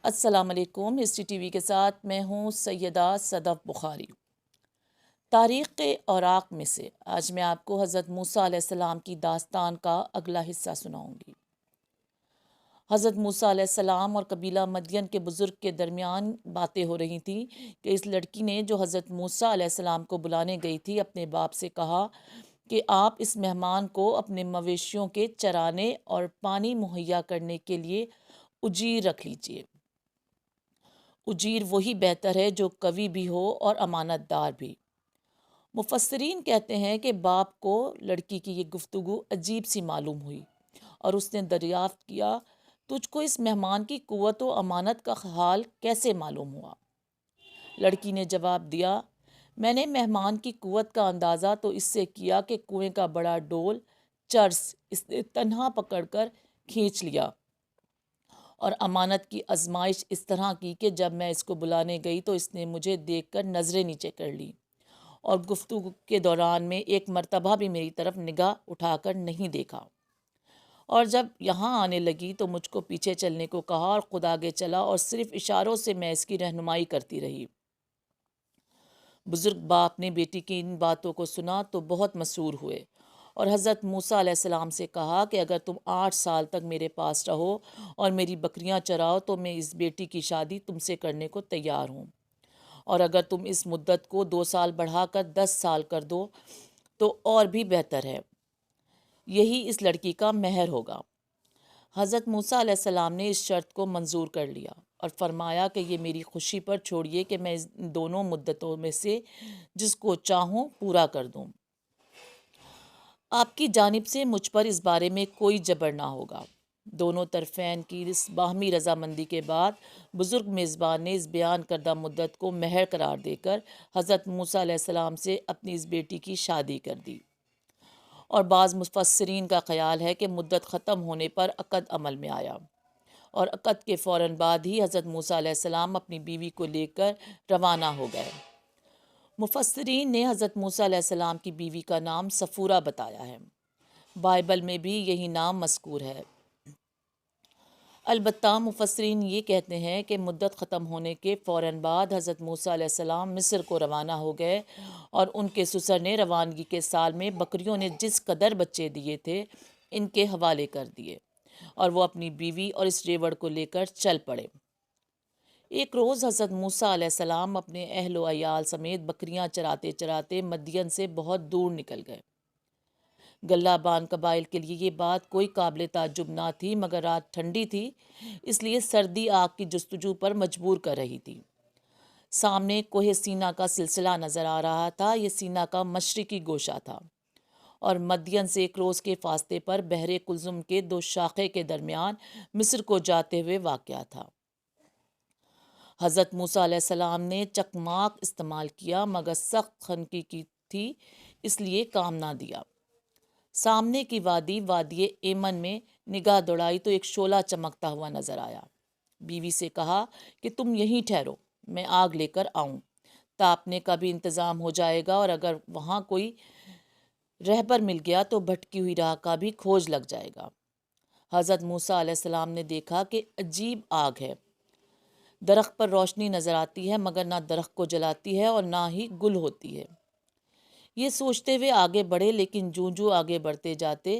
السلام علیکم۔ History T V کے ساتھ میں ہوں سیدہ صدف بخاری۔ تاریخ کے اوراق میں سے آج میں آپ کو حضرت موسیٰ علیہ السلام کی داستان کا اگلا حصہ سناؤں گی۔ حضرت موسیٰ علیہ السلام اور قبیلہ مدین کے بزرگ کے درمیان باتیں ہو رہی تھیں کہ اس لڑکی نے جو حضرت موسیٰ علیہ السلام کو بلانے گئی تھی اپنے باپ سے کہا کہ آپ اس مہمان کو اپنے مویشیوں کے چرانے اور پانی مہیا کرنے کے لیے اجیر رکھ لیجیے۔ اجیر وہی بہتر ہے جو قوی بھی ہو اور امانت دار بھی۔ مفسرین کہتے ہیں کہ باپ کو لڑکی کی یہ گفتگو عجیب سی معلوم ہوئی اور اس نے دریافت کیا، تجھ کو اس مہمان کی قوت و امانت کا حال کیسے معلوم ہوا؟ لڑکی نے جواب دیا، میں نے مہمان کی قوت کا اندازہ تو اس سے کیا کہ کنویں کا بڑا ڈول چرس اس نے تنہا پکڑ کر کھینچ لیا، اور امانت کی آزمائش اس طرح کی کہ جب میں اس کو بلانے گئی تو اس نے مجھے دیکھ کر نظریں نیچے کر لی، اور گفتگو کے دوران میں ایک مرتبہ بھی میری طرف نگاہ اٹھا کر نہیں دیکھا، اور جب یہاں آنے لگی تو مجھ کو پیچھے چلنے کو کہا اور خود آگے چلا اور صرف اشاروں سے میں اس کی رہنمائی کرتی رہی۔ بزرگ باپ نے بیٹی کی ان باتوں کو سنا تو بہت مسرور ہوئے اور حضرت موسیٰ علیہ السلام سے کہا کہ اگر تم 8 سال تک میرے پاس رہو اور میری بکریاں چراؤ تو میں اس بیٹی کی شادی تم سے کرنے کو تیار ہوں، اور اگر تم اس مدت کو 2 سال بڑھا کر 10 سال کر دو تو اور بھی بہتر ہے، یہی اس لڑکی کا مہر ہوگا۔ حضرت موسیٰ علیہ السلام نے اس شرط کو منظور کر لیا اور فرمایا کہ یہ میری خوشی پر چھوڑیے کہ میں اس دونوں مدتوں میں سے جس کو چاہوں پورا کر دوں۔ آپ کی جانب سے مجھ پر اس بارے میں کوئی جبر نہ ہوگا۔ دونوں طرفین کی اس باہمی رضامندی کے بعد بزرگ میزبان نے اس بیان کردہ مدت کو مہر قرار دے کر حضرت موسیٰ علیہ السلام سے اپنی اس بیٹی کی شادی کر دی، اور بعض مفسرین کا خیال ہے کہ مدت ختم ہونے پر عقد عمل میں آیا، اور عقد کے فوراً بعد ہی حضرت موسیٰ علیہ السلام اپنی بیوی کو لے کر روانہ ہو گئے۔ مفسرین نے حضرت موسیٰ علیہ السلام کی بیوی کا نام صفورہ بتایا ہے، بائبل میں بھی یہی نام مذکور ہے۔ البتہ مفسرین یہ کہتے ہیں کہ مدت ختم ہونے کے فوراً بعد حضرت موسیٰ علیہ السلام مصر کو روانہ ہو گئے، اور ان کے سسر نے روانگی کے سال میں بکریوں نے جس قدر بچے دیے تھے ان کے حوالے کر دیے، اور وہ اپنی بیوی اور اس ریوڑ کو لے کر چل پڑے۔ ایک روز حضرت موسیٰ علیہ السلام اپنے اہل و عیال سمیت بکریاں چراتے چراتے مدین سے بہت دور نکل گئے۔ گلہ بان قبائل کے لیے یہ بات کوئی قابل تعجب نہ تھی، مگر رات ٹھنڈی تھی، اس لیے سردی آگ کی جستجو پر مجبور کر رہی تھی۔ سامنے کوہ سینا کا سلسلہ نظر آ رہا تھا، یہ سینا کا مشرقی گوشہ تھا، اور مدین سے ایک روز کے فاصلے پر بحر کلزم کے 2 شاخے کے درمیان مصر کو جاتے ہوئے واقع تھا۔ حضرت موسیٰ علیہ السلام نے چکماق استعمال کیا، مگر سخت خنقی کی تھی اس لیے کام نہ دیا۔ سامنے کی وادی ایمن میں نگاہ دوڑائی تو ایک شعلہ چمکتا ہوا نظر آیا۔ بیوی سے کہا کہ تم یہیں ٹھہرو، میں آگ لے کر آؤں، تاپنے کا بھی انتظام ہو جائے گا، اور اگر وہاں کوئی رہبر مل گیا تو بھٹکی ہوئی راہ کا بھی کھوج لگ جائے گا۔ حضرت موسیٰ علیہ السلام نے دیکھا کہ عجیب آگ ہے، درخت پر روشنی نظر آتی ہے مگر نہ درخت کو جلاتی ہے اور نہ ہی گل ہوتی ہے۔ یہ سوچتے ہوئے آگے بڑھے، لیکن جوں آگے بڑھتے جاتے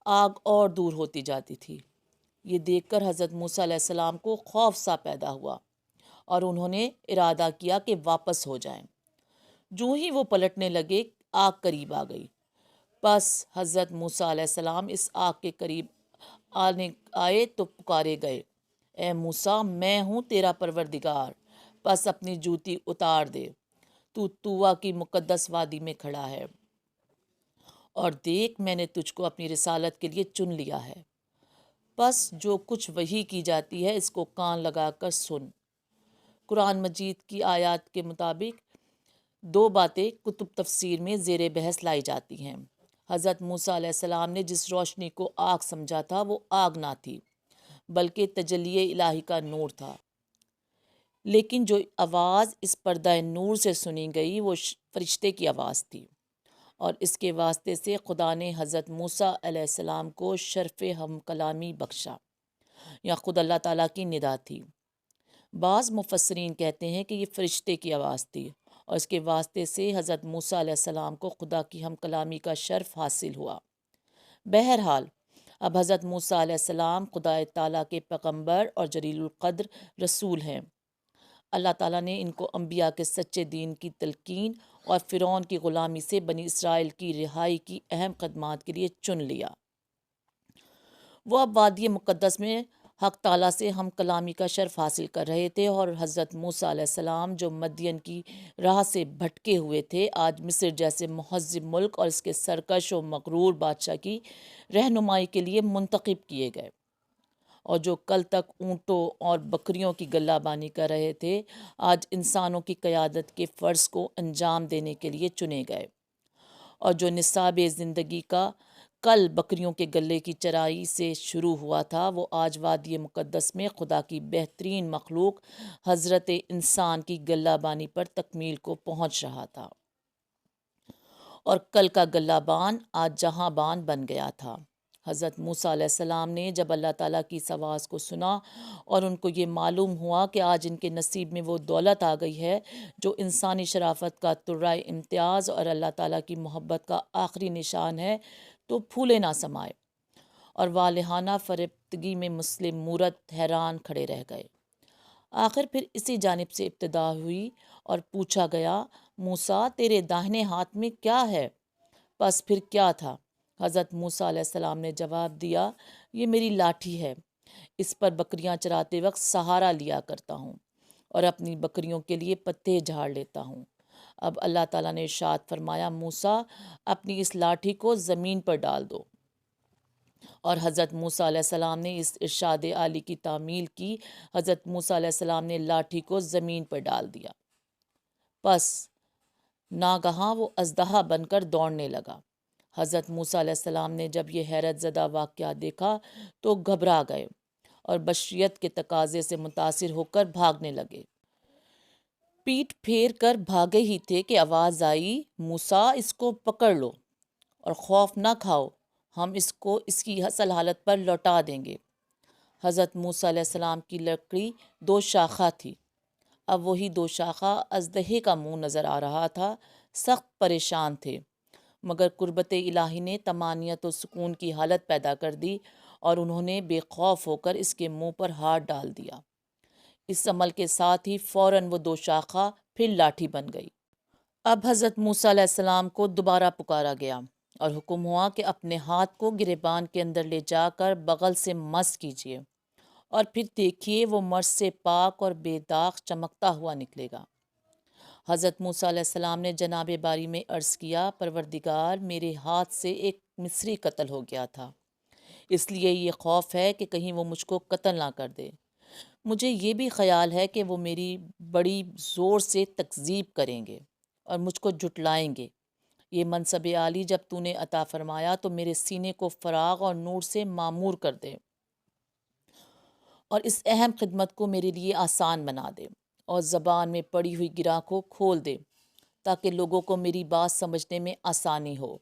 آگ اور دور ہوتی جاتی تھی۔ یہ دیکھ کر حضرت موسیٰ علیہ السلام کو خوف سا پیدا ہوا، اور انہوں نے ارادہ کیا کہ واپس ہو جائیں۔ جوں ہی وہ پلٹنے لگے آگ قریب آ گئی، بس حضرت موسیٰ علیہ السلام اس آگ کے قریب آئے تو پکارے گئے، اے موسیٰ، میں ہوں تیرا پروردگار، بس اپنی جوتی اتار دے، تو طوٰ کی مقدس وادی میں کھڑا ہے، اور دیکھ میں نے تجھ کو اپنی رسالت کے لیے چن لیا ہے، بس جو کچھ وحی کی جاتی ہے اس کو کان لگا کر سن۔ قرآن مجید کی آیات کے مطابق 2 باتیں کتب تفسیر میں زیر بحث لائی جاتی ہیں۔ حضرت موسیٰ علیہ السلام نے جس روشنی کو آگ سمجھا تھا وہ آگ نہ تھی، بلکہ تجلی الہی کا نور تھا، لیکن جو آواز اس پردہ نور سے سنی گئی وہ فرشتے کی آواز تھی، اور اس کے واسطے سے خدا نے حضرت موسیٰ علیہ السلام کو شرف ہم کلامی بخشا، یا خود اللہ تعالیٰ کی ندا تھی۔ بعض مفسرین کہتے ہیں کہ یہ فرشتے کی آواز تھی اور اس کے واسطے سے حضرت موسیٰ علیہ السلام کو خدا کی ہم کلامی کا شرف حاصل ہوا۔ بہرحال اب حضرت موسیٰ علیہ السلام خدا تعالیٰ کے پیغمبر اور جلیل القدر رسول ہیں۔ اللہ تعالیٰ نے ان کو انبیاء کے سچے دین کی تلقین اور فرعون کی غلامی سے بنی اسرائیل کی رہائی کی اہم خدمات کے لیے چن لیا۔ وہ اب وادی مقدس میں حق تعالیٰ سے ہم کلامی کا شرف حاصل کر رہے تھے، اور حضرت موسیٰ علیہ السلام جو مدین کی راہ سے بھٹکے ہوئے تھے، آج مصر جیسے مہذب ملک اور اس کے سرکش و مغرور بادشاہ کی رہنمائی کے لیے منتخب کیے گئے، اور جو کل تک اونٹوں اور بکریوں کی گلہ بانی کر رہے تھے، آج انسانوں کی قیادت کے فرض کو انجام دینے کے لیے چنے گئے، اور جو نصاب زندگی کا کل بکریوں کے گلے کی چرائی سے شروع ہوا تھا، وہ آج وادی مقدس میں خدا کی بہترین مخلوق حضرت انسان کی گلہ بانی پر تکمیل کو پہنچ رہا تھا، اور کل کا گلہ بان آج جہاں بان بن گیا تھا۔ حضرت موسیٰ علیہ السلام نے جب اللہ تعالیٰ کی اس آواز کو سنا اور ان کو یہ معلوم ہوا کہ آج ان کے نصیب میں وہ دولت آ گئی ہے جو انسانی شرافت کا ترائے امتیاز اور اللہ تعالیٰ کی محبت کا آخری نشان ہے، تو پھولے نہ سمائے، اور والہانہ فریفتگی میں مسلم مورت حیران کھڑے رہ گئے۔ آخر پھر اسی جانب سے ابتدا ہوئی اور پوچھا گیا، موسیٰ تیرے داہنے ہاتھ میں کیا ہے؟ پس پھر کیا تھا؟ حضرت موسیٰ علیہ السلام نے جواب دیا، یہ میری لاٹھی ہے، اس پر بکریاں چراتے وقت سہارا لیا کرتا ہوں اور اپنی بکریوں کے لیے پتے جھاڑ لیتا ہوں۔ اب اللہ تعالیٰ نے ارشاد فرمایا، موسیٰ اپنی اس لاٹھی کو زمین پر ڈال دو، اور حضرت موسیٰ علیہ السلام نے اس ارشاد عالی کی تعمیل کی۔ حضرت موسیٰ علیہ السلام نے لاٹھی کو زمین پر ڈال دیا، پس ناگہاں وہ اژدہا بن کر دوڑنے لگا۔ حضرت موسیٰ علیہ السلام نے جب یہ حیرت زدہ واقعہ دیکھا تو گھبرا گئے اور بشریت کے تقاضے سے متاثر ہو کر بھاگنے لگے۔ پیٹ پھیر کر بھاگے ہی تھے کہ آواز آئی، موسیٰ اس کو پکڑ لو اور خوف نہ کھاؤ، ہم اس کو اس کی اصل حالت پر لوٹا دیں گے۔ حضرت موسیٰ علیہ السلام کی لکڑی 2 شاخہ تھی، اب وہی 2 شاخہ اژدہے کا منہ نظر آ رہا تھا۔ سخت پریشان تھے، مگر قربت الہی نے طمانینت و سکون کی حالت پیدا کر دی، اور انہوں نے بے خوف ہو کر اس کے منہ پر ہاتھ ڈال دیا۔ اس عمل کے ساتھ ہی فوراً وہ 2 شاخہ پھر لاٹھی بن گئی۔ اب حضرت موسیٰ علیہ السلام کو دوبارہ پکارا گیا اور حکم ہوا کہ اپنے ہاتھ کو گریبان کے اندر لے جا کر بغل سے مس کیجیے، اور پھر دیکھیے وہ مرض سے پاک اور بے داغ چمکتا ہوا نکلے گا۔ حضرت موسیٰ علیہ السلام نے جناب باری میں عرض کیا، پروردگار، میرے ہاتھ سے ایک مصری قتل ہو گیا تھا، اس لیے یہ خوف ہے کہ کہیں وہ مجھ کو قتل نہ کر دے۔ مجھے یہ بھی خیال ہے کہ وہ میری بڑی زور سے تکذیب کریں گے اور مجھ کو جھٹلائیں گے۔ یہ منصب عالی جب تو نے عطا فرمایا تو میرے سینے کو فراغ اور نور سے معمور کر دے، اور اس اہم خدمت کو میرے لیے آسان بنا دے، اور زبان میں پڑی ہوئی گرہ کو کھول دے تاکہ لوگوں کو میری بات سمجھنے میں آسانی ہو،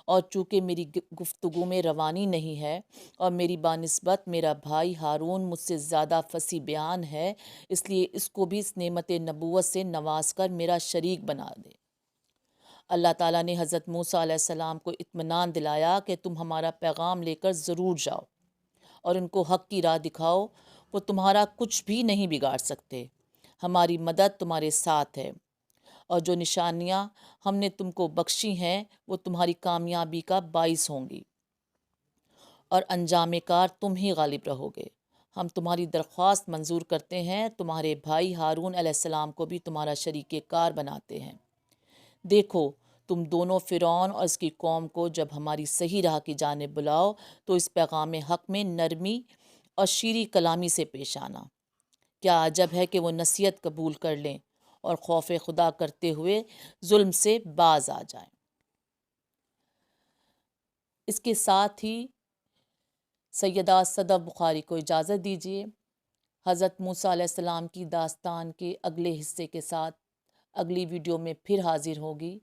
اور چونکہ میری گفتگو میں روانی نہیں ہے اور میری بانسبت میرا بھائی ہارون مجھ سے زیادہ فصیح بیان ہے، اس لیے اس کو بھی اس نعمت نبوت سے نواز کر میرا شریک بنا دے۔ اللہ تعالیٰ نے حضرت موسیٰ علیہ السلام کو اطمینان دلایا کہ تم ہمارا پیغام لے کر ضرور جاؤ اور ان کو حق کی راہ دکھاؤ، وہ تمہارا کچھ بھی نہیں بگاڑ سکتے، ہماری مدد تمہارے ساتھ ہے، اور جو نشانیاں ہم نے تم کو بخشی ہیں وہ تمہاری کامیابی کا باعث ہوں گی، اور انجام کار تم ہی غالب رہو گے۔ ہم تمہاری درخواست منظور کرتے ہیں، تمہارے بھائی ہارون علیہ السلام کو بھی تمہارا شریک کار بناتے ہیں۔ دیکھو، تم دونوں فرعون اور اس کی قوم کو جب ہماری صحیح راہ کی جانب بلاؤ تو اس پیغام حق میں نرمی اور شیریں کلامی سے پیش آنا۔ کیا عجب ہے کہ وہ نصیحت قبول کر لیں اور خوف خدا کرتے ہوئے ظلم سے باز آ جائیں۔ اس کے ساتھ ہی سیدہ صدف بخاری کو اجازت دیجیے۔ حضرت موسیٰ علیہ السلام کی داستان کے اگلے حصے کے ساتھ اگلی ویڈیو میں پھر حاضر ہوگی۔